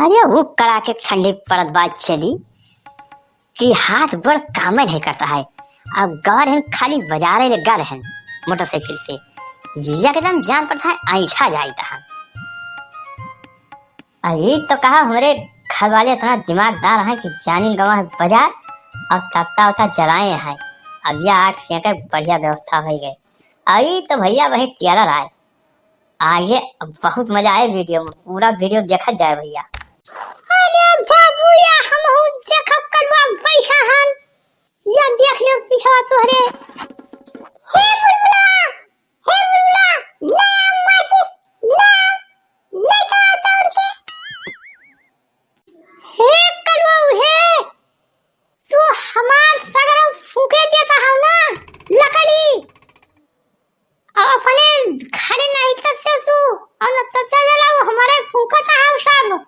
अरे वो कड़ाके ठंडी पड़त बात चली कि हाथ बड़ काम नहीं करता है। अब गवर हैं खाली बाजारे लगा रहे मोटरसाइकिल से एकदम जान पड़ता है ऐठा जाता है। अभी तो कहा हमारे घर वाले इतना दिमागदार हैं कि जानी गवा है बाजार और तत्ता उता जलाए हैं। अब यह आग सेंके बढ़िया व्यवस्था हो गई। अभी तो भैया वही टेलर आए आगे बहुत मजा आए वीडियो में, पूरा वीडियो देखा जाए भैया। अरे बाबू या हम हो देखा करवा पैसा हन या देख ले पिछवा तोहरे। हे बुलबुला ला माचिस ला लेता दौड़ के। हे करवा हे तू हमार सगरम फूके देता है ना लकड़ी और अपने खाने नहीं तक से तू और न तब से जला वो हमारे फूका था सब।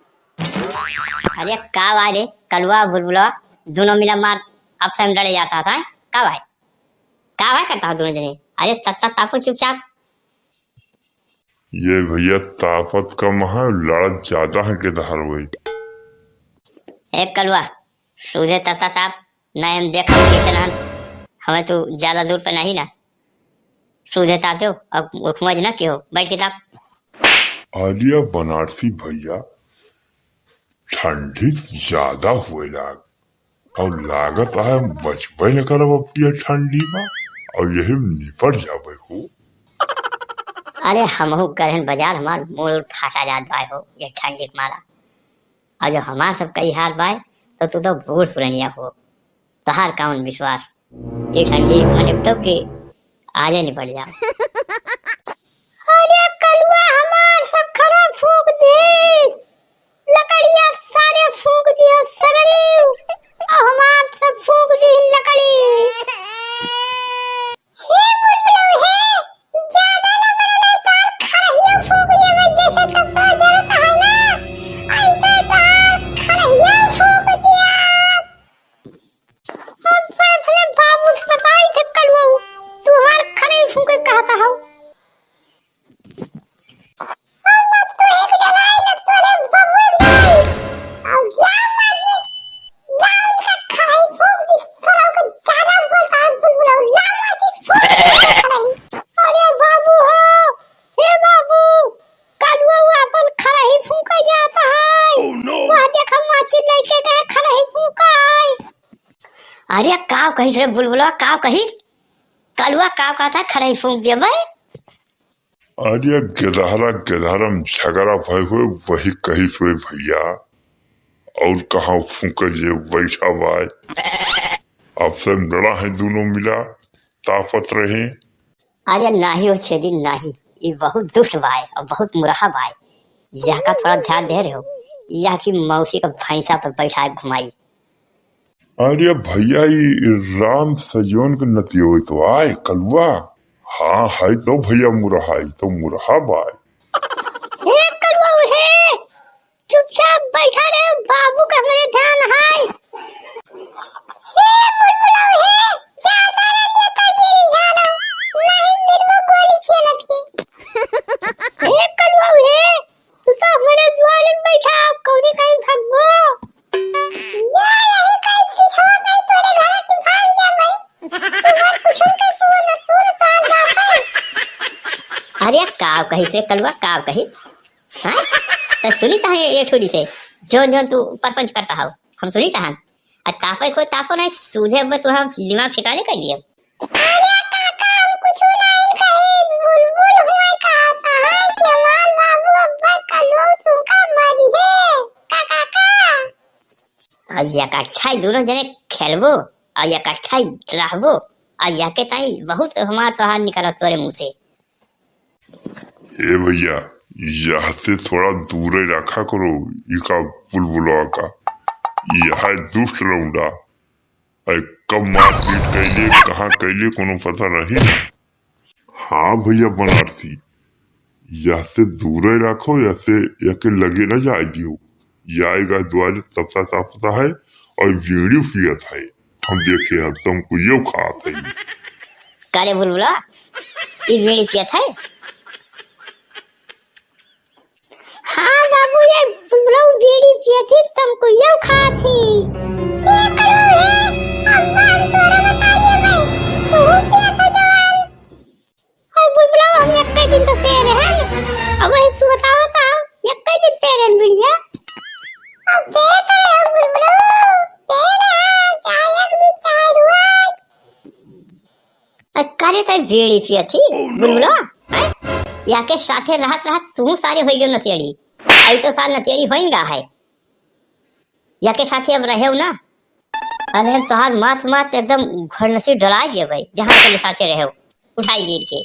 अरे का वाले कलवा बुलबुला दोनों मिला मार आपसे में लड़े जाता था का भाई करता है दोनों जने। अरे तत्ता तापो चुपचाप। ये भैया ताकत कम है लड़ा ज्यादा है के दहर वही। एक कलवा सूझे तत्ता ताप नहीं हम देखा किसे ना हमें तो ज्यादा दूर पे नहीं ना सूझे ताप हो अब समझ ना क्यों बैठ के ताप। आलिया बनारसी भैया ठंडी ज्यादा हुए लाग और लागत है बचबे न करब अपनी ठंडी में और यही निपट जावे हो। अरे हमहू करहन बाजार हमार मूल फाटा जात बाय हो ये ठंडी के मारा और जो हमार सब कई हाल बाय तो तू तो बूढ़ पुरनिया हो तहार काउन विश्वास ये ठंडी में निपटो के आजे निपट जा। अरे कलवा हमार सब खराब फूक दे लकड़ियां सारे फूक दिया सगरे और हमार सब फूक दी लकड़ी। हे बुलबुला हे ज्यादा ना बने तार खरहिया फूक दे भाई जैसे कपड़ा जरा सा है ना ऐसा तार खरहिया फूक दिया। अब अपने बाबू से बताई थे कलवा तू हमार खरही फूके कहता हो। अरे काव कही रे बुलबुला काव कही कलवा काव कहता है खरही फूंक दिया भाई। अरे गेदहरम झगड़ा भय हुए वही कही सोए भैया और कहा फूक जे बैठा बाय अब से लड़ा है दोनों मिला तापत रहे। अरे नाही हो छेदी नाही ये बहुत दुष्ट बाय और बहुत मुरहा बाय यह का थोड़ा ध्यान दे रहे हो यह की मौसी का भैंसा पर बैठा घुमाई। अरे भैया ये राम सजोन के नतियो तो आए कलवा हाँ है तो भैया मुरहा तो मुरहा बाय। हे कलवा हे चुपचाप बैठा रहे बाबू का मेरे ध्यान है। हे बुलबुला हे ज्यादा ना लेता गिरी जाना नहीं मेरे को गोली खेलत की। हे कलवा हे तू तो मेरे द्वार में बैठा कौड़ी कहीं भगवो या यही कहीं पीछा नहीं तोरे घर की भाग जा भाई तुम्हार कुछ के पूरा सूर साल ना। अरे काव कही से कलवा काव कही हाँ तो सुनी था ये थोड़ी से जो जो तू परपंच करता हो हम सुनी था तापे को तापो नहीं सूझे बस हम दिमाग ठिकाने कर लिए। अरे काका हम कुछ नहीं कहे बुलबुल हुए कहता है कि हमार बाबू अब्बा कलो सुनका मारी है काका का। अब या कट्ठाई दोनों जने खेलबो और या कट्ठाई रहबो और या के ताई बहुत हमार तोहार निकला तोरे मुंह से। ए भैया यहाँ से थोड़ा दूर ही रखा करो इका बुलबुला का यह दुष्ट लौंडा कब मारपीट कैले कहाँ कैले कोनो पता नहीं। हाँ भैया बनारसी यहाँ से दूर ही रखो या से यके लगे न जाए दियो आएगा द्वारे तब तक पता है और वीडियो पियत है हम देखे अब तुमको यो खाते हैं। काले बुलबुला ये वीडियो पियत है हाँ बाबू ये बुलबुला बीड़ी पिए थी तुमको ये खा थी ये करो है अम्मा सोरा बताइए भाई तू पिया था जवान हाय बुलबुला हम एक दिन तो पे रहे अब वही तू बताओ था एक दिन पे रहे बिड़िया अब पे तो रहे बुलबुला पे रहे चाय एक भी चाय दुआज करे तो बीड़ी पिए थी बुलबुला याके साथे रहत रहत तू सारे होई गयो नतेड़ी आई तो साल नतेड़ी होइंगा है याके साथे अब रहे ना अने तोहार मात मात एकदम घर नसी डरा गए भाई जहां के साथे रहे उठाई गिर के